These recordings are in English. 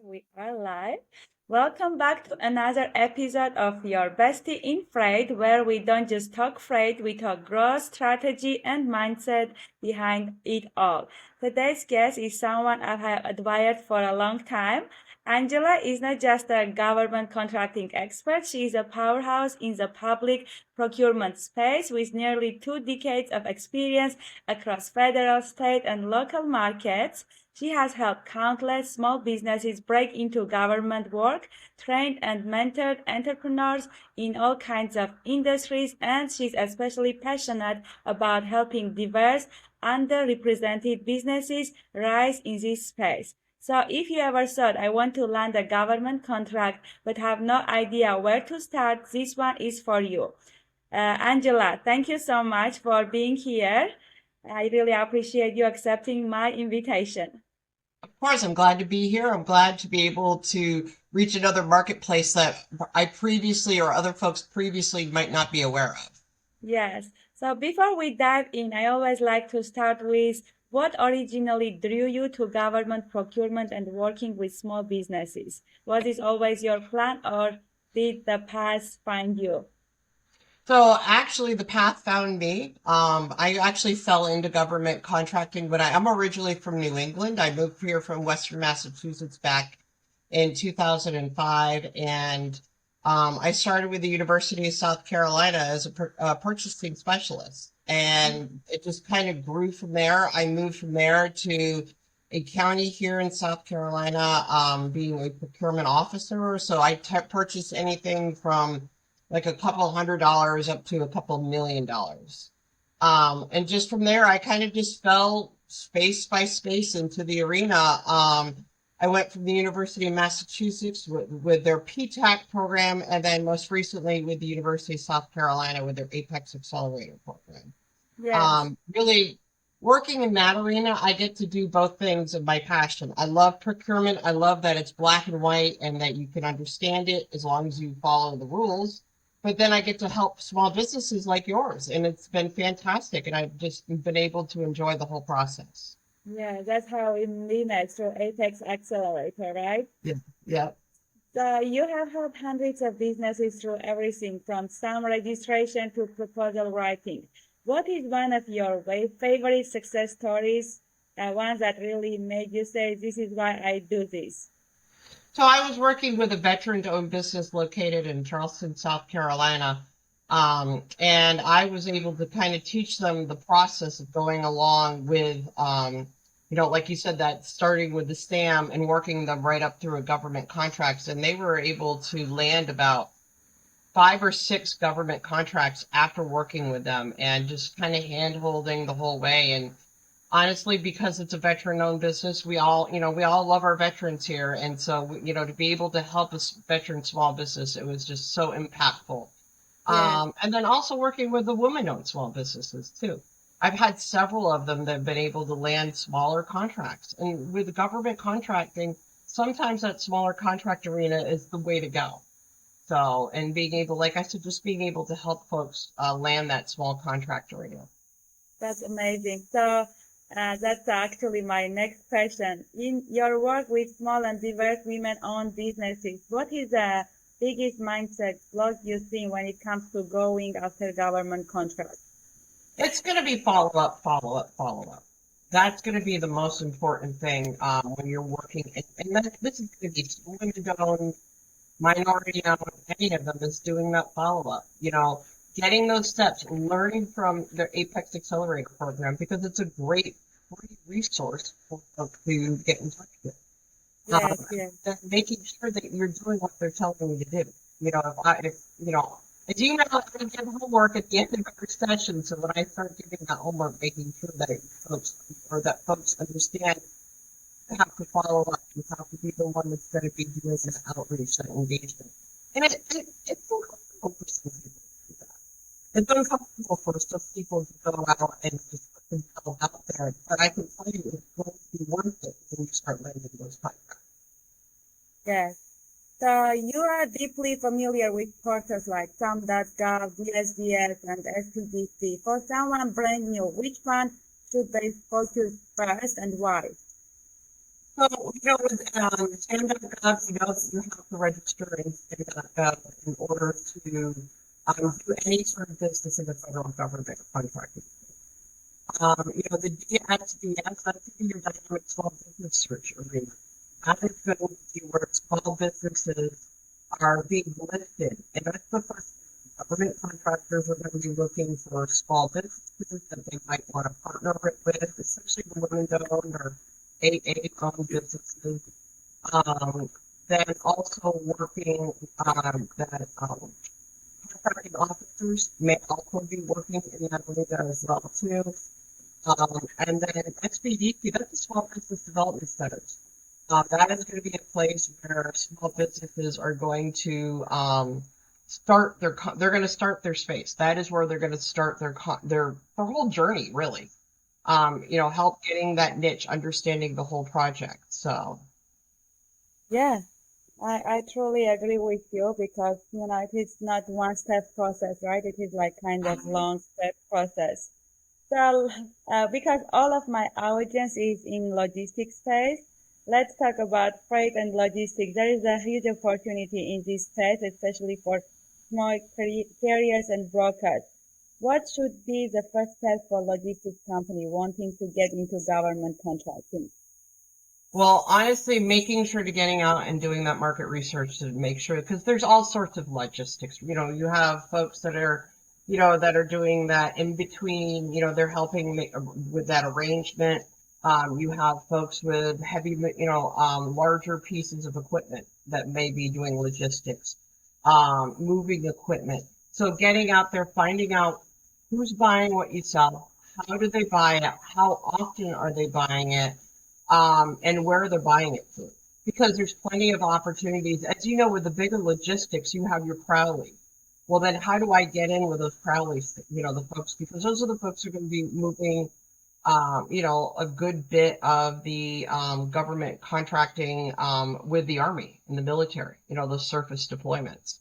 We are live. Welcome back to another episode of Your Bestie in Freight, where we don't just talk freight, we talk growth, strategy, and mindset behind it all. Today's guest is someone I have admired for a long time. Angela is not just a government contracting expert, she is a powerhouse in the public procurement space with nearly 2 decades of experience across federal, state, and local markets. She has helped countless small businesses break into government work, trained and mentored entrepreneurs in all kinds of industries, and she's especially passionate about helping diverse, underrepresented businesses rise in this space. So if you ever thought I want to land a government contract but have no idea where to start, this one is for you. Angela, thank you so much for being here. I really appreciate you accepting my invitation. Of course, I'm glad to be here. I'm glad to be able to reach another marketplace that I previously or other folks previously might not be aware of. Yes. So before we dive in, I always like to start with what originally drew you to government procurement and working with small businesses? Was this always your plan or did the path find you? So actually, the path found me. I actually fell into government contracting, but I'm originally from New England. I moved here from Western Massachusetts back in 2005, and I started with the University of South Carolina as a purchasing specialist, and it just kind of grew from there. I moved from there to a county here in South Carolina, being a procurement officer. So I purchased anything from like a couple $100 up to a couple $1 million. And just from there, I kind of just fell space by space into the arena. I went from the University of Massachusetts with their PTAC program, and then most recently with the University of South Carolina with their Apex Accelerator program. Yes. Really working in that arena, I get to do both things of my passion. I love procurement. I love that it's black and white and that you can understand it as long as you follow the rules. But then I get to help small businesses like yours, and it's been fantastic. And I've just been able to enjoy the whole process. Yeah, that's how we met through Apex Accelerator, right? Yeah. Yeah. So you have helped hundreds of businesses through everything from SAM registration to proposal writing. What is one of your favorite success stories, one that really made you say, this is why I do this? So I was working with a veteran-owned business located in Charleston, South Carolina. And I was able to kind of teach them the process of going along with, like you said, that starting with the SAM and working them right up through a government contracts. And they were able to land about 5 or 6 government contracts after working with them and just kind of hand holding the whole way. And honestly, because it's a veteran-owned business, we all love our veterans here, and so to be able to help a veteran small business, it was just so impactful. Yeah, And then also working with the women-owned small businesses too. I've had several of them that have been able to land smaller contracts, and with government contracting, sometimes that smaller contract arena is the way to go. So, and being able, like I said, just being able to help folks land that small contract arena. that's amazing. So that's actually my next question. In your work with small and diverse women-owned businesses, what is the biggest mindset block you see when it comes to going after government contracts? It's going to be follow up, follow up, follow up. That's going to be the most important thing when you're working. And this is going to be women-owned, minority-owned, any of them is doing that follow up. Getting those steps, learning from their Apex Accelerator program because it's a great free resource for folks to get in touch with. Yes, yes. Making sure that you're doing what they're telling you to do. As you know, I give homework at the end of every session. So when I start giving that homework, making sure that folks understand how to follow up, you have to be the one that's going to be doing the outreach, that engagement. And it's uncomfortable for some people to do that. It's uncomfortable for some people to go out and just put themselves out there. But I can tell you, it's going to be worth it when you start landing those contracts. Yes. So you are deeply familiar with portals like SAM.gov, DSDS, and SPDC. For someone brand new, which one should they focus first and why? So, with SAM.gov, you have to register in SAM.gov in order to do any sort of business in the federal government contracting. The DSDS, that's your dynamic small business search arena. That is going to be where small businesses are being listed. And that's the first thing. Government contractors are going to be looking for small businesses that they might want to partner with, especially the women-owned or AA-owned businesses. Um, then also working that contracting officers may also be working in that arena as well too. And then SBDP, that's the Small Business Development Centers. That is going to be a place where small businesses are going to they're going to start their space. That is where they're going to start their whole journey, really. Help getting that niche, understanding the whole project. So, Yeah, I truly agree with you because, it is not one step process, right? It is like kind of long step process. So, because all of my audience is in logistics space, let's talk about freight and logistics. There is a huge opportunity in this space, especially for small carriers and brokers. What should be the first step for logistics company wanting to get into government contracting? well, honestly, making sure to getting out and doing that market research to make sure, because there's all sorts of logistics. You have folks that are doing that in between, they're helping with that arrangement. You have folks with heavy, larger pieces of equipment that may be doing logistics, moving equipment. So getting out there, finding out who's buying what you sell, how do they buy it, how often are they buying it, and where they're buying it to. Because there's plenty of opportunities. As you know, with the bigger logistics, you have your Crowley. Well, then how do I get in with those Crowleys, the folks, because those are the folks who are going to be moving, a good bit of the government contracting with the Army and the military, those surface deployments.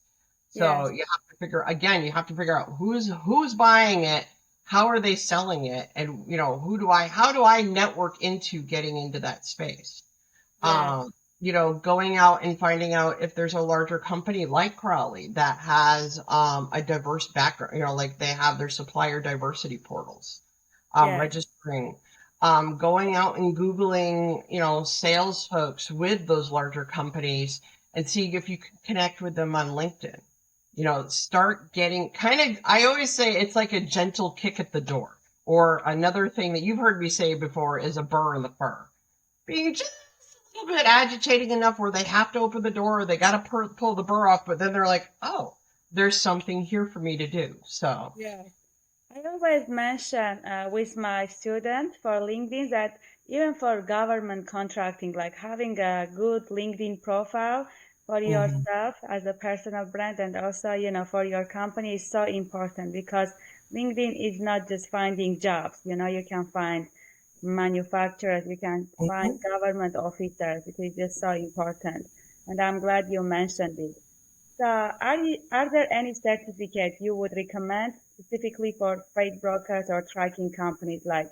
So Yes, you have to figure out who's buying it, how are they selling it, and how do I network into getting into that space? yes, Going out and finding out if there's a larger company like Crowley that has a diverse background, like they have their supplier diversity portals, yes, registering, going out and Googling, sales folks with those larger companies and seeing if you can connect with them on LinkedIn. Start getting I always say it's like a gentle kick at the door. Or another thing that you've heard me say before is a burr in the fur. Being just a little bit agitating enough where they have to open the door or they got to pull the burr off, but then they're like, oh, there's something here for me to do. So, yes. I always mention with my students for LinkedIn that even for government contracting, like having a good LinkedIn profile for mhm. yourself as a personal brand and also, for your company is so important because LinkedIn is not just finding jobs. You can find manufacturers, you can find Mhm. government officers. It is just so important. And I'm glad you mentioned it. So, are there any certificates you would recommend specifically for freight brokers or tracking companies like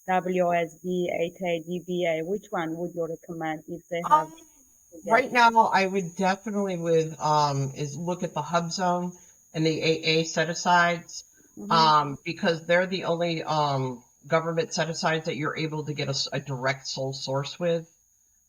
WSB, 8A, DBA? Which one would you recommend if they have Um, to get? Right now, I would definitely is look at the hub zone and the AA set asides, Mm-hmm. because they're the only government set asides that you're able to get a direct sole source with.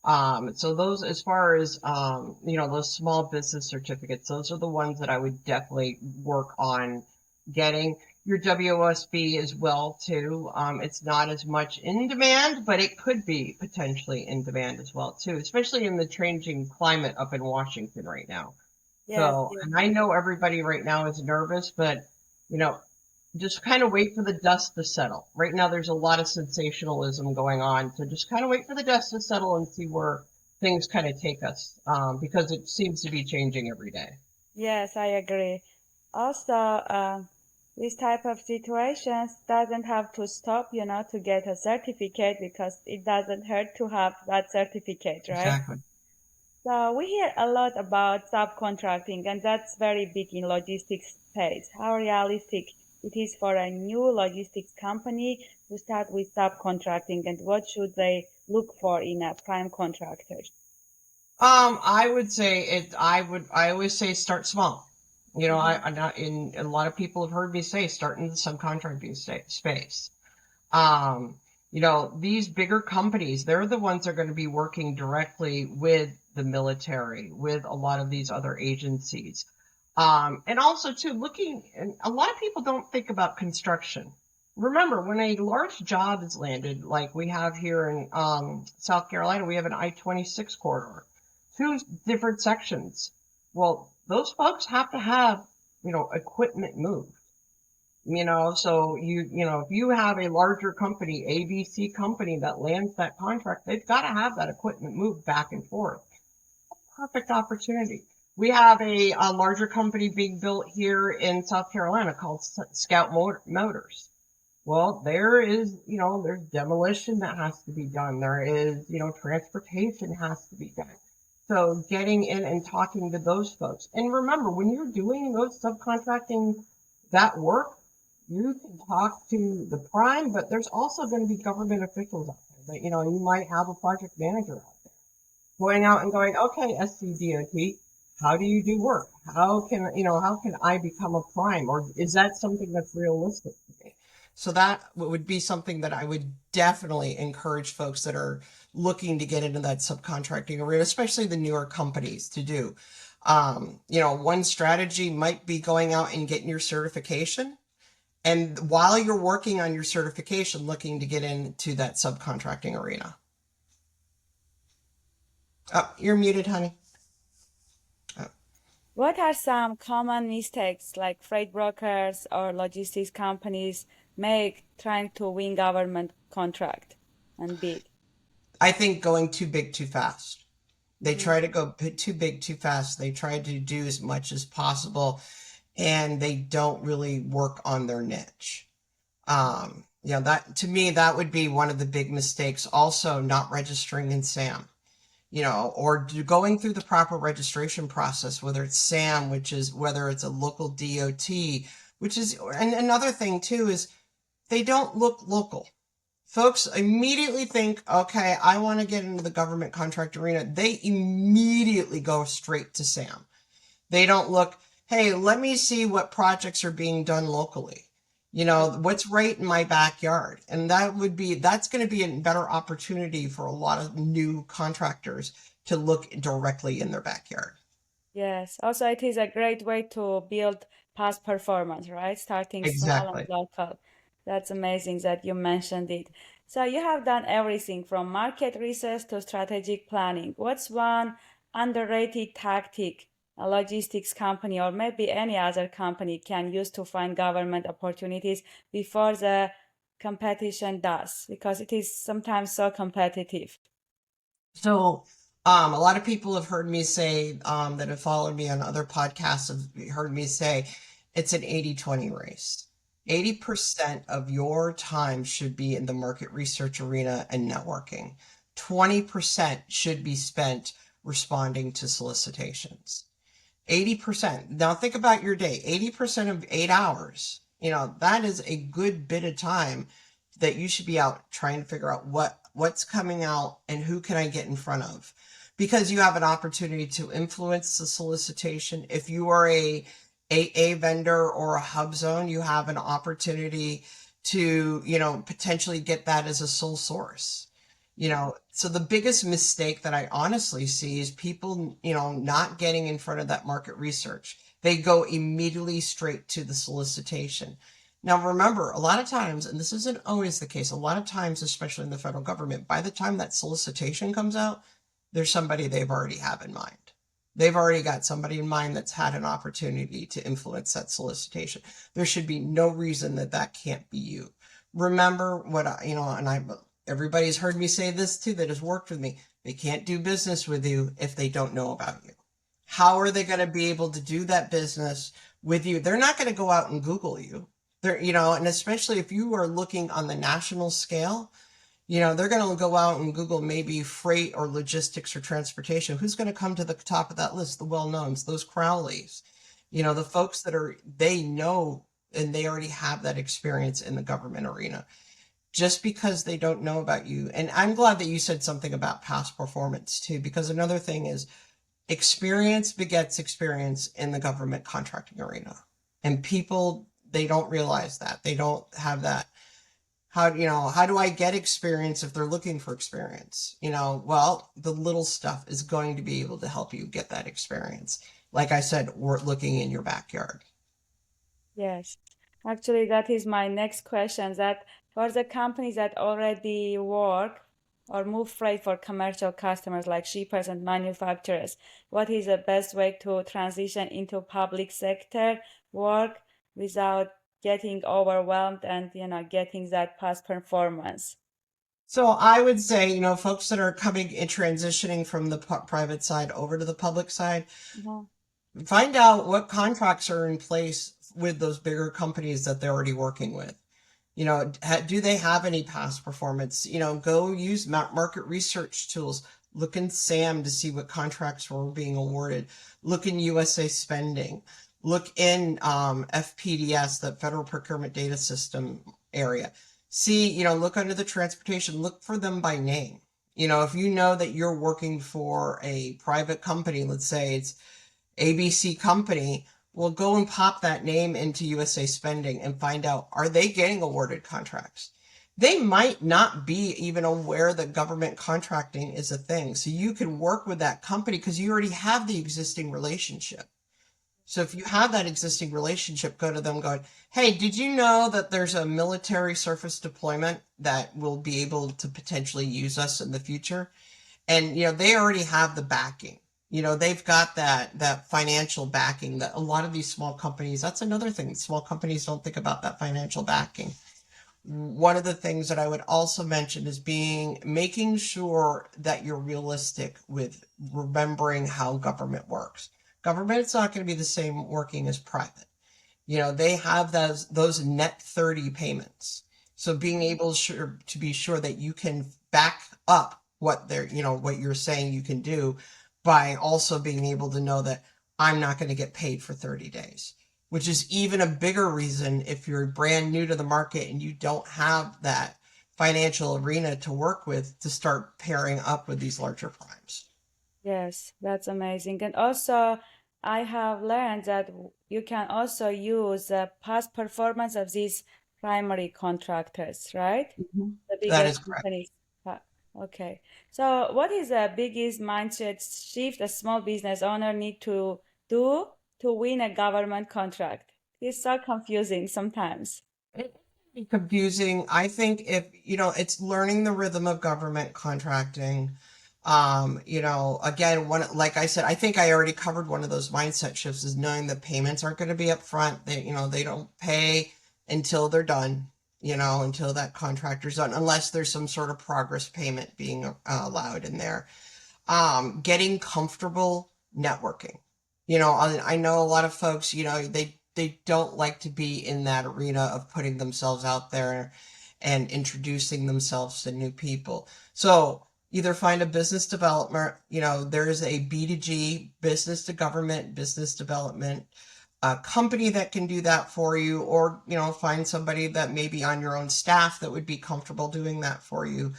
So those, as far as those small business certificates, those are the ones that I would definitely work on getting. Your WOSB as well too. It's not as much in demand, but it could be potentially in demand as well too, especially in the changing climate up in Washington right now. Yes, So, yes, and I know everybody right now is nervous, but you know, just kind of wait for the dust to settle. Right now, there's a lot of sensationalism going on, so just kind of wait for the dust to settle and see where things kind of take us, because it seems to be changing every day. yes, I agree. Also, this type of situations doesn't have to stop, to get a certificate because it doesn't hurt to have that certificate, right? Exactly. So we hear a lot about subcontracting, and that's very big in logistics space. How realistic it is for a new logistics company to start with subcontracting, and what should they look for in a prime contractor? I would say I always say start small. Mhm. I'm not in, a lot of people have heard me say start in the subcontracting space. These bigger companies, they're the ones that are going to be working directly with the military, with a lot of these other agencies. And also too, and a lot of people don't think about construction. Remember, when a large job is landed, like we have here in South Carolina, we have an I-26 corridor, two different sections. Well, those folks have to have, equipment moved. So if you have a larger company, ABC company that lands that contract, they've got to have that equipment moved back and forth. Perfect opportunity. We have a larger company being built here in South Carolina called Scout Motors. Well, there's demolition that has to be done. There is, transportation has to be done. So getting in and talking to those folks. And remember, when you're doing those subcontracting that work, you can talk to the prime, but there's also going to be government officials out there that, you might have a project manager out there going out and going, okay, SCDOT, how do you do work? How can I become a prime? Or is that something that's realistic to me? So that would be something that I would definitely encourage folks that are looking to get into that subcontracting arena, especially the newer companies, to do. One strategy might be going out and getting your certification. And while you're working on your certification, looking to get into that subcontracting arena. Oh, you're muted, honey. Oh. What are some common mistakes like freight brokers or logistics companies make trying to win government contract and bid? I think going too big too fast. They Mhm. try to go too big too fast. They try to do as much as possible, and they don't really work on their niche. That to me, that would be one of the big mistakes. Also, not registering in SAM, or going through the proper registration process, whether it's SAM, whether it's a local DOT, and another thing too is they don't look local. Folks immediately think, okay, I want to get into the government contract arena. They immediately go straight to SAM. They don't look, hey, let me see what projects are being done locally. What's right in my backyard. And that's going to be a better opportunity for a lot of new contractors to look directly in their backyard. Yes, also it is a great way to build past performance, right? Starting small and Exactly. local. That's amazing that you mentioned it. So you have done everything from market research to strategic planning. What's one underrated tactic a logistics company or maybe any other company can use to find government opportunities before the competition does? Because it is sometimes so competitive. So, a lot of people have heard me say, that have followed me on other podcasts have heard me say it's an 80-20 race. 80% of your time should be in the market research arena and networking. 20% should be spent responding to solicitations. 80%. Now think about your day. 80% of 8 hours, that is a good bit of time that you should be out trying to figure out what's coming out and who can I get in front of. Because you have an opportunity to influence the solicitation. If you are a vendor or a hub zone, you have an opportunity to, potentially get that as a sole source. So the biggest mistake that I honestly see is people, not getting in front of that market research. They go immediately straight to the solicitation. Now, remember, a lot of times, and this isn't always the case, a lot of times, especially in the federal government, by the time that solicitation comes out, there's somebody they've already have in mind. They've already got somebody in mind that's had an opportunity to influence that solicitation. There should be no reason that that can't be you. Remember what and everybody's heard me say this too that has worked with me. They can't do business with you if they don't know about you. How are they going to be able to do that business with you? They're not going to go out and Google you. And especially if you are looking on the national scale, they're going to go out and Google maybe freight or logistics or transportation. Who's going to come to the top of that list? The well-knowns, those Crowleys, the folks they know and they already have that experience in the government arena. just because they don't know about you. And I'm glad that you said something about past performance too, because another thing is experience begets experience in the government contracting arena. And people, they don't realize that. They don't have that. How do I get experience if they're looking for experience? Well, the little stuff is going to be able to help you get that experience. Like I said, we're looking in your backyard. Yes. Actually, that is my next question. That for the companies that already work or move freight for commercial customers like shippers and manufacturers, what is the best way to transition into public sector work without getting overwhelmed and getting that past performance? So I would say, folks that are coming and transitioning from the private side over to the public side, Mhm. find out what contracts are in place with those bigger companies that they're already working with. Do they have any past performance? Go use market research tools. Look in SAM to see what contracts were being awarded. Look in USA spending. Look in FPDS, the Federal Procurement Data System area. See, look under the transportation. Look for them by name. If you know that you're working for a private company, let's say it's ABC company, will go and pop that name into USA spending and find out, are they getting awarded contracts? They might not be even aware that government contracting is a thing. So you can work with that company because you already have the existing relationship. So if you have that existing relationship, go to them going, hey, did you know that there's a military surface deployment that will be able to potentially use us in the future? And they already have the backing. They've got that financial backing that a lot of these small companies, that's another thing, small companies don't think about that financial backing. One of the things that I would also mention is making sure that you're realistic with remembering how government works. Government's not going to be the same working as private. They have those net 30 payments. So being able to be sure that you can back up what you're saying you can do by also being able to know that I'm not going to get paid for 30 days, which is even a bigger reason if you're brand new to the market and you don't have that financial arena to work with to start pairing up with these larger primes. Yes, that's amazing. And also, I have learned that you can also use the past performance of these primary contractors, right? Mhm. The That bigger is correct. companies. Okay. So, what is the biggest mindset shift a small business owner need to do to win a government contract? It's so confusing sometimes. It can be confusing. I think if, it's learning the rhythm of government contracting. Again, like I said, I think I already covered one of those mindset shifts is knowing that payments aren't going to be up front. They don't pay until they're done, until that contractor's done, unless there's some sort of progress payment being allowed in there. Getting comfortable networking. I know a lot of folks, they don't like to be in that arena of putting themselves out there and introducing themselves to new people. So either find a business development, there's a B2G, business to government, business development, a company that can do that for you, or, find somebody that may be on your own staff that would be comfortable doing that for you.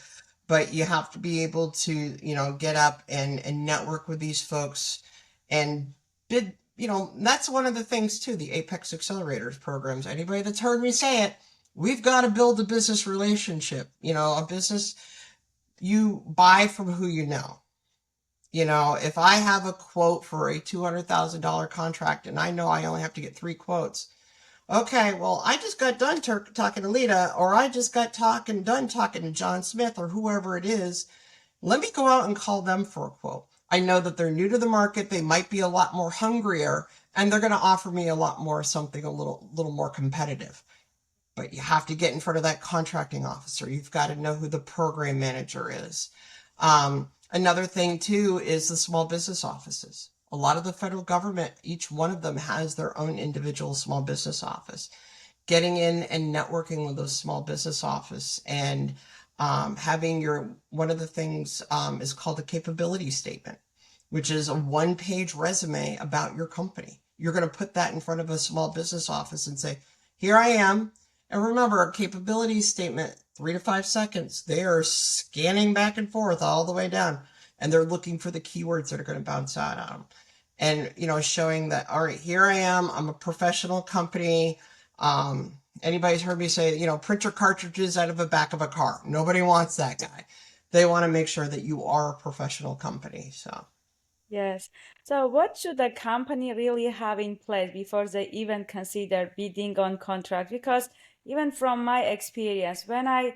But you have to be able to, get up and network with these folks and bid. That's one of the things too, the Apex Accelerators programs. Anybody that's heard me say it, we've got to build a business relationship. A business, you buy from who you know. If I have a quote for a $200,000 contract and I know I only have to get 3 quotes, okay, well, I just got done talking to Lida, or I just got done talking to John Smith, or whoever it is. Let me go out and call them for a quote. I know that they're new to the market. They might be a lot more hungrier, and they're going to offer me a lot more something a little more competitive. But you have to get in front of that contracting officer. You've got to know who the program manager is. Another thing too is the small business offices. A lot of the federal government, each one of them has their own individual small business office. Getting in and networking with those small business office and having one of the things is called a capability statement, which is a 1-page resume about your company. You're going to put that in front of a small business office and say, here I am. And remember, a capability statement, 3 to 5 seconds. They are scanning back and forth all the way down, and they're looking for the keywords that are going to bounce out at them. And showing that, all right, here I am. I'm a professional company. Anybody's heard me say, printer cartridges out of the back of a car. Nobody wants that guy. They want to make sure that you are a professional company. So. Yes. So, what should a company really have in place before they even consider bidding on contract? Because even from my experience, when I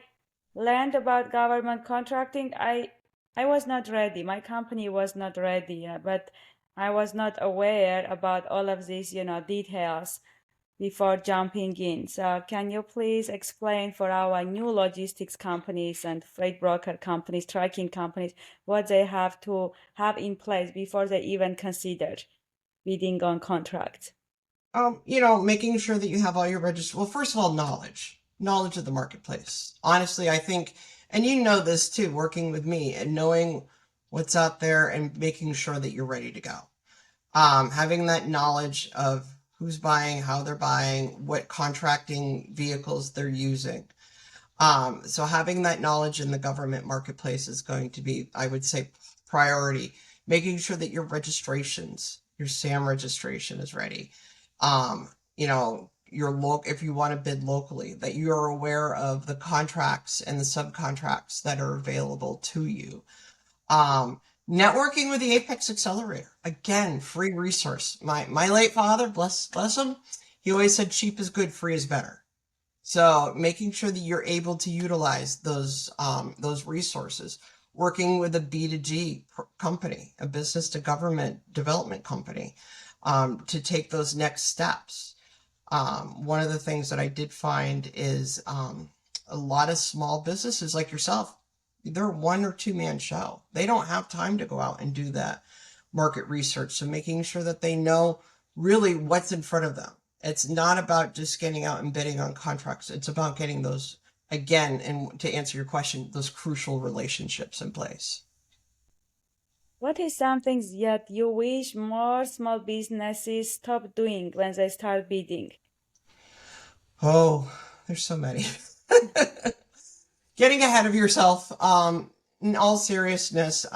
learned about government contracting, I was not ready. My company was not ready, but I was not aware about all of these, details before jumping in. So can you please explain for our new logistics companies and freight broker companies, trucking companies, what they have to have in place before they even consider bidding on contracts? Making sure that you have all your registers. Well, first of all, knowledge of the marketplace. Honestly, I think, and this too, working with me and knowing what's out there and making sure that you're ready to go. Having that knowledge of who's buying, how they're buying, what contracting vehicles they're using. So having that knowledge in the government marketplace is going to be, I would say, priority. Making sure that your registrations, your SAM registration is ready. Um, if you want to bid locally, that you are aware of the contracts and the subcontracts that are available to you. Networking with the Apex Accelerator. Again, free resource. My late father, bless him, he always said cheap is good, free is better. So making sure that you're able to utilize those resources, working with a B2G company, a business to government development company, to take those next steps. One of the things that I did find is a lot of small businesses like yourself, they're 1 or 2 man show. They don't have time to go out and do that market research. So making sure that they know really what's in front of them. It's not about just getting out and bidding on contracts. It's about getting those, again, and to answer your question, those crucial relationships in place. What is something that you wish more small businesses stop doing when they start bidding? Oh, there's so many. Getting ahead of yourself, in all seriousness,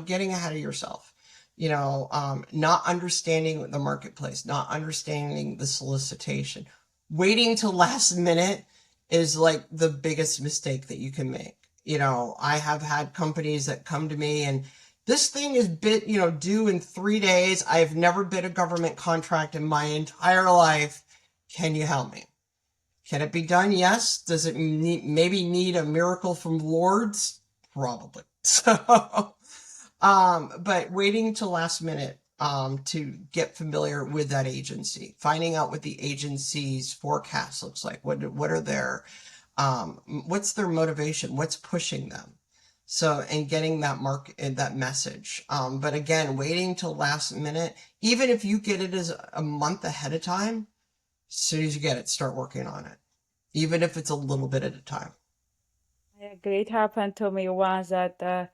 getting ahead of yourself, not understanding the marketplace, not understanding the solicitation, waiting till last minute is like the biggest mistake that you can make. I have had companies that come to me and this thing is due in 3 days. I have never bid a government contract in my entire life. Can you help me? Can it be done? Yes. Does it maybe need a miracle from Lourdes? Probably. So, but waiting till last minute to get familiar with that agency, finding out what the agency's forecast looks like. What are their what's their motivation? What's pushing them? So, and getting that that message. But again, waiting till last minute, even if you get it as a month ahead of time, as soon as you get it, start working on it, even if it's a little bit at a time. I agree. It happened to me once that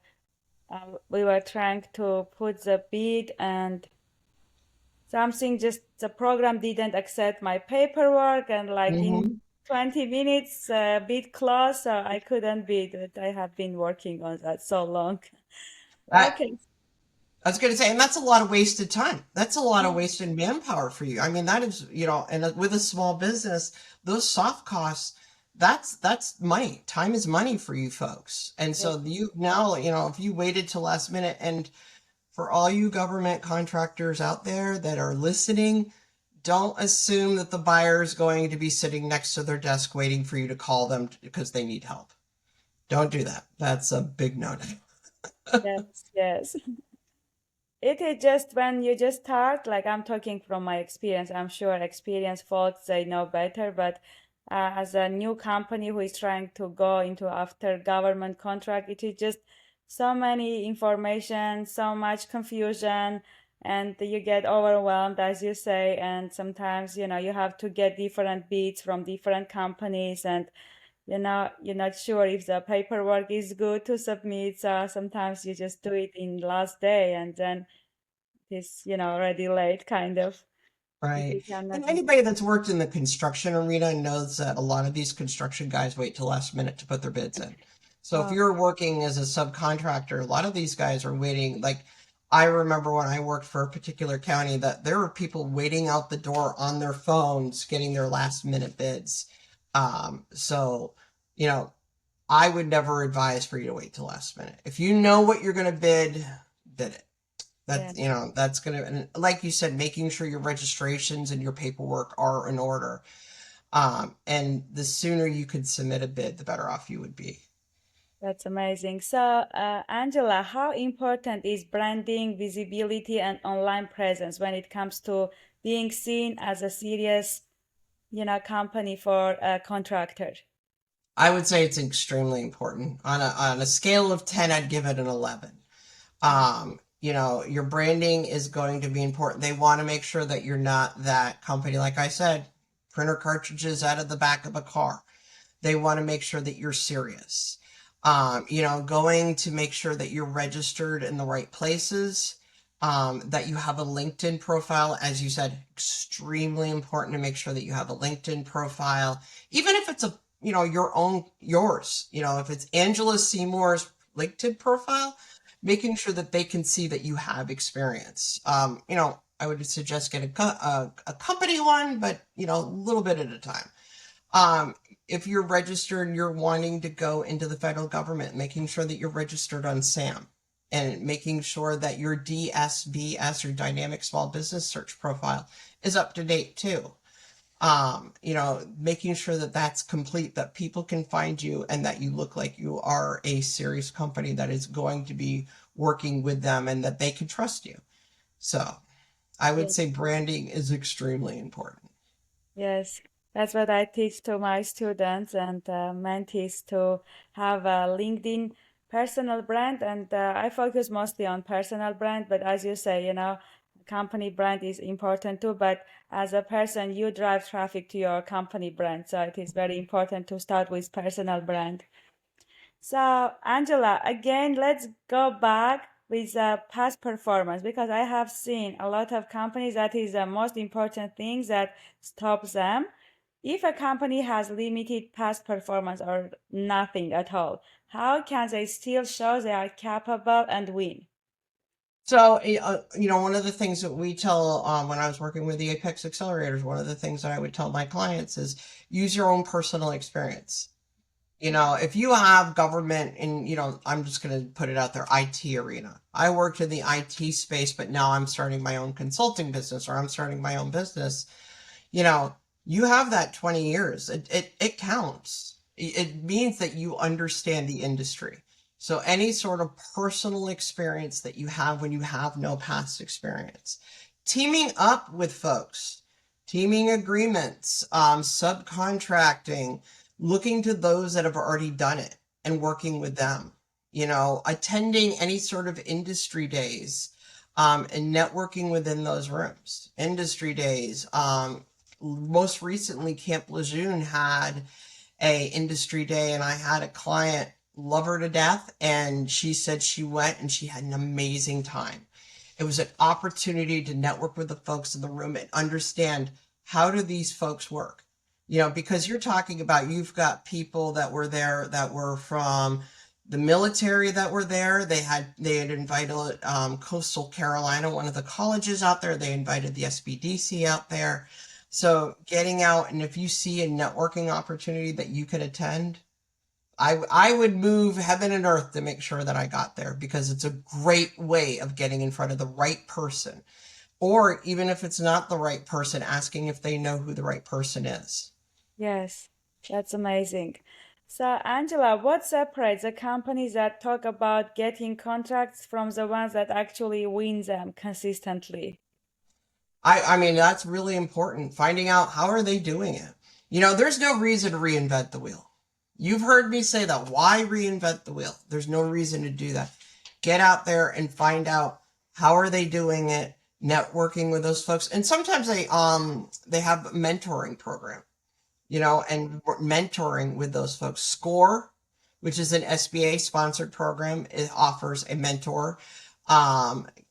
we were trying to put the bid and something just the program didn't accept my paperwork and like in Mm-hmm. 20 minutes bid closed, so I couldn't bid, but I have been working on that so long. I, Okay. I was going to say, and that's a lot of wasted time. That's a lot of Yeah. wasted manpower for you. I mean, that is, and with a small business, those soft costs, that's money. Time is money for you folks. And Yes. so you now, if you waited till last minute, and for all you government contractors out there that are listening, don't assume that the buyer is going to be sitting next to their desk waiting for you to call them because they need help. Don't do that. That's a big no-no. Yes, yes. It is just when you just start, like I'm talking from my experience. I'm sure experienced folks they know better, but as a new company who is trying to go into after government contract, it is just so many information, so much confusion, and you get overwhelmed, as you say. And sometimes, you have to get different bids from different companies, and you're not sure if the paperwork is good to submit. So sometimes you just do it in last day, and then it's already late kind of. If Right. you cannot And meet. anybody that's worked in the construction arena knows that a lot of these construction guys wait till last minute to put their bids in. So if Oh, you're working as a subcontractor, a lot of these guys are waiting. Like I remember when I worked for a particular county that there were people waiting out the door on their phones getting their last minute bids. So, you know, I would never advise for you to wait till last minute. If you know what you're going to bid, bid it. yeah. That's, you know, that's going to, and like you said, making sure your registrations and your paperwork are in order. And the sooner you could submit a bid, the better off you would be. That's amazing. So, Angela, how important is branding, visibility, and online presence when it comes to being seen as a serious, company for a contractor? I would say it's extremely important. On a scale of 10, I'd give it an 11. You know, your branding is going to be important. They want to make sure that you're not that company, like I said, printer cartridges out of the back of a car. They want to make sure that you're serious. You know, going to make sure that you're registered in the right places, that you have a LinkedIn profile. As you said, extremely important to make sure that you have a LinkedIn profile, even if it's a, you know, yours, you know, if it's Angela Seymour's LinkedIn profile, making sure that they can see that you have experience. You know, I would suggest get a company one, but, you know, a little bit at a time. Um, if you're registered and you're wanting to go into the federal government, making sure that you're registered on SAM and making sure that your DSBS or Dynamic Small Business Search profile is up to date too. You know, making sure that that's complete, that people can find you and that you look like you are a serious company that is going to be working with them and that they can trust you. So I would say Yes. branding is extremely important. Yes, that's what I teach to my students and mentees to have a LinkedIn personal brand. And I focus mostly on personal brand, but as you say, company brand is important too. But as a person, you drive traffic to your company brand. So it is very important to start with personal brand. So, Angela, again, let's go back with past performance because I have seen a lot of companies that is the most important thing that stops them. If a company has limited past performance or nothing at all, how can they still show they are capable and win? So, you know, one of the things that we tell when I was working with the Apex Accelerators, one of the things that I would tell my clients is use your own personal experience. You know, if you have government in, you know, I'm just going to put it out there, IT arena. I worked in the IT space, but now I'm starting my own consulting business or I'm starting my own business. You know, you have that 20 years. It counts. It means that you understand the industry. So any sort of personal experience that you have when you have no past experience, teaming up with folks, teaming agreements, subcontracting, looking to those that have already done it and working with them, you know, attending any sort of industry days, and networking within those rooms, industry days, most recently Camp Lejeune had a industry day and I had a client love her to death and she said she went and she had an amazing time. It was an opportunity to network with the folks in the room and understand how do these folks work. You know, because you're talking about you've got people that were there that were from the military that were there. They had invited Coastal Carolina, one of the colleges out there. They invited the SBDC out there. So getting out and if you see a networking opportunity that you could attend, I would move heaven and earth to make sure that I got there because it's a great way of getting in front of the right person. Or even if it's not the right person, asking if they know who the right person is. Yes, that's amazing. So, Angela, what separates the companies that talk about getting contracts from the ones that actually win them consistently? I mean, that's really important. Finding out how are they doing it. You know, there's no reason to reinvent the wheel. You've heard me say that. Why reinvent the wheel? There's no reason to do that. Get out there and find out how are they doing it, networking with those folks. And sometimes they have a mentoring program, you know, and mentoring with those folks. SCORE, which is an SBA sponsored program, it offers a mentor.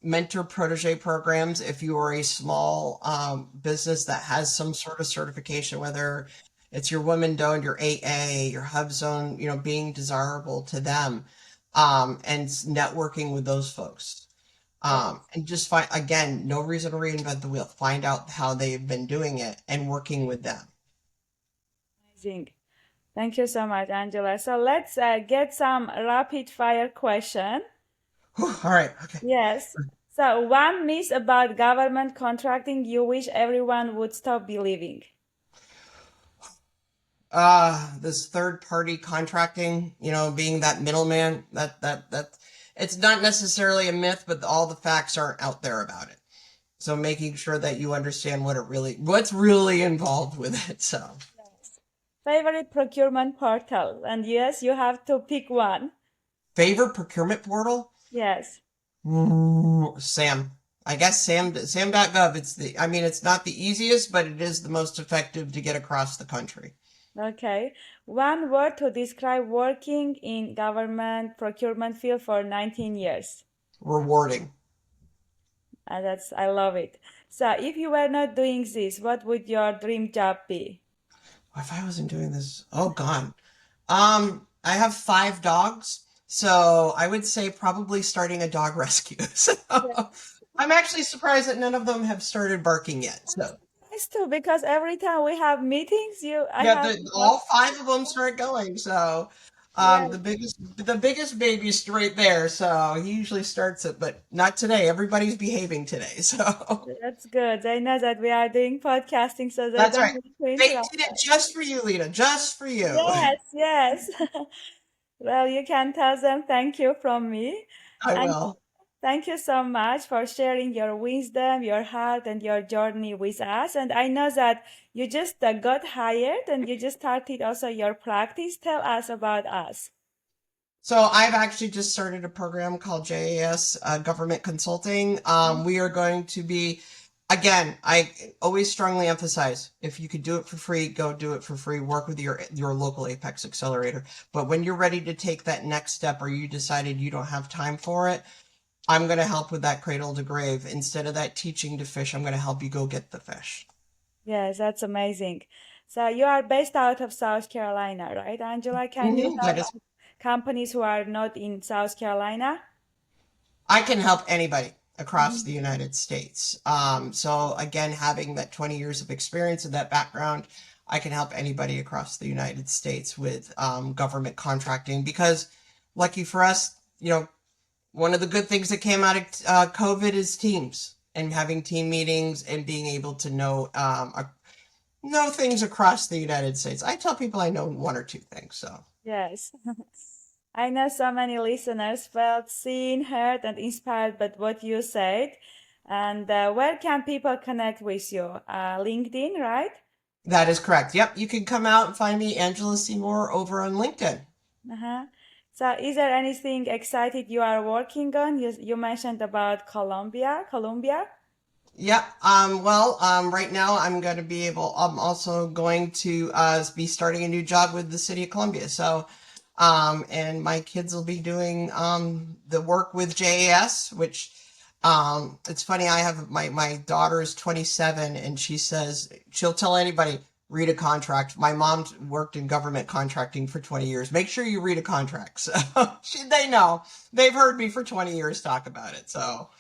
mentor protege programs. If you are a small business that has some sort of certification, whether it's your women owned, your AA, your hub zone, being desirable to them, and networking with those folks. Yes, And just find, again, no reason to reinvent the wheel. Find out how they've been doing it and working with them. amazing. Thank you so much, Angela. So let's get some rapid fire question. Whew, all right. Okay. Yes. So one myth about government contracting you wish everyone would stop believing. This third party contracting, being that middleman, that it's not necessarily a myth, but all the facts aren't out there about it. So making sure that you understand what's really involved with it. So Yes. Favorite procurement portal. And yes, you have to pick one. favorite procurement portal? Yes. Ooh, SAM. I guess SAM.gov. It's not the easiest, but it is the most effective to get across the country. Okay. One word to describe working in government procurement field for 19 years. Rewarding. I love it. So if you were not doing this, what would your dream job be? If I wasn't doing this, oh God. I have 5 dogs, so I would say probably starting a dog rescue. So Yeah. I'm actually surprised that none of them have started barking yet. So Nice too, because every time we have meetings, I yeah, have all 5 of them start going. So yeah, the biggest baby's right there. So he usually starts it, but not today. Everybody's behaving today. So that's good. They know that we are doing podcasting, so they that's don't right. need to They interrupt did it us. just for you, Lita. Just for you. Yes, yes. Well, you can tell them thank you from me. I And will. thank you so much for sharing your wisdom, your heart, and your journey with us. And I know that you just got hired and you just started also your practice. Tell us about us. So I've actually just started a program called JAS Government Consulting. We are going to be, again, I always strongly emphasize if you could do it for free, go do it for free. Work with your local Apex Accelerator. But when you're ready to take that next step, or you decided you don't have time for it, I'm going to help with that cradle to grave. Instead of that teaching to fish, I'm going to help you go get the fish. Yes, that's amazing. So you are based out of South Carolina, right, Angela? Can you That help is, companies who are not in South Carolina? I can help anybody across the Mhm. United States. So again, having that 20 years of experience and that background, I can help anybody across the United States with government contracting because, lucky for us, one of the good things that came out of COVID is teams and having team meetings and being able to know things across the United States. I tell people I know 1 or 2 things. So Yes. I know so many listeners felt seen, heard, and inspired by what you said. And where can people connect with you? LinkedIn, right? that is correct. Yep, you can come out and find me, Angela Seymour, over on LinkedIn. Uh-huh. So, is there anything excited you are working on? You mentioned about Colombia. Yep. Right now I'm also going to be starting a new job with the city of Columbia. So, and my kids will be doing the work with JAS, which it's funny. I have my daughter is 27, and she says she'll tell anybody read a contract. My mom worked in government contracting for 20 years. Make sure you read a contract. So they know they've heard me for 20 years talk about it. So.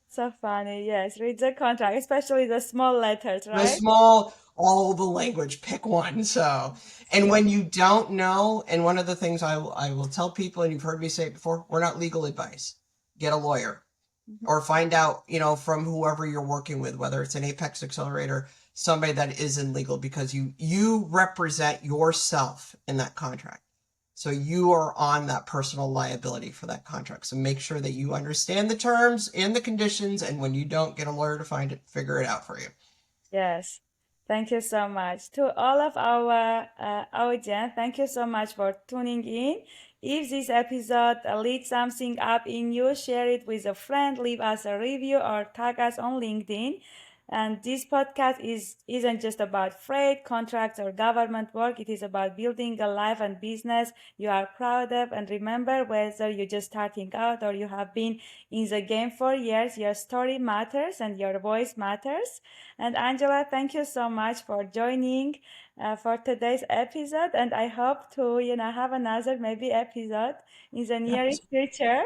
So funny. Yes, read the contract, especially the small letters, The right? small, all the language, pick one. So, and Yeah. when you don't know, and one of the things I will tell people, and you've heard me say it before, we're not legal advice. Get a lawyer Mhm. or find out, from whoever you're working with, whether it's an Apex Accelerator, somebody that is in legal, because you represent yourself in that contract. So you are on that personal liability for that contract. So make sure that you understand the terms and the conditions, and when you don't, get a lawyer to figure it out for you. Yes. Thank you so much. To all of our audience, thank you so much for tuning in. If this episode lit something up in you, share it with a friend, leave us a review, or tag us on LinkedIn. And this podcast isn't just about freight, contracts, or government work. It is about building a life and business you are proud of. And remember, whether you're just starting out or you have been in the game for years, your story matters and your voice matters. And Angela, thank you so much for joining for today's episode. And I hope to, have another maybe episode in the nearest future.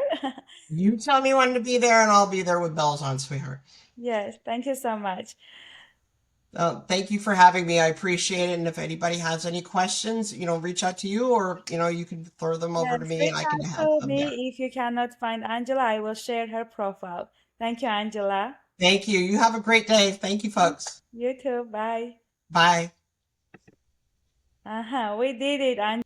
You tell me when to be there, and I'll be there with bells on, sweetheart. Yes, thank you so much. Thank you for having me. I appreciate it. And if anybody has any questions, reach out to you, or you can throw them over to Yes, me, and reach I can out help to them there. me if you cannot find Angela. I will share her profile. Thank you, Angela. Thank you. You have a great day. Thank you, folks. You too. Bye. Bye. We did it, Angela.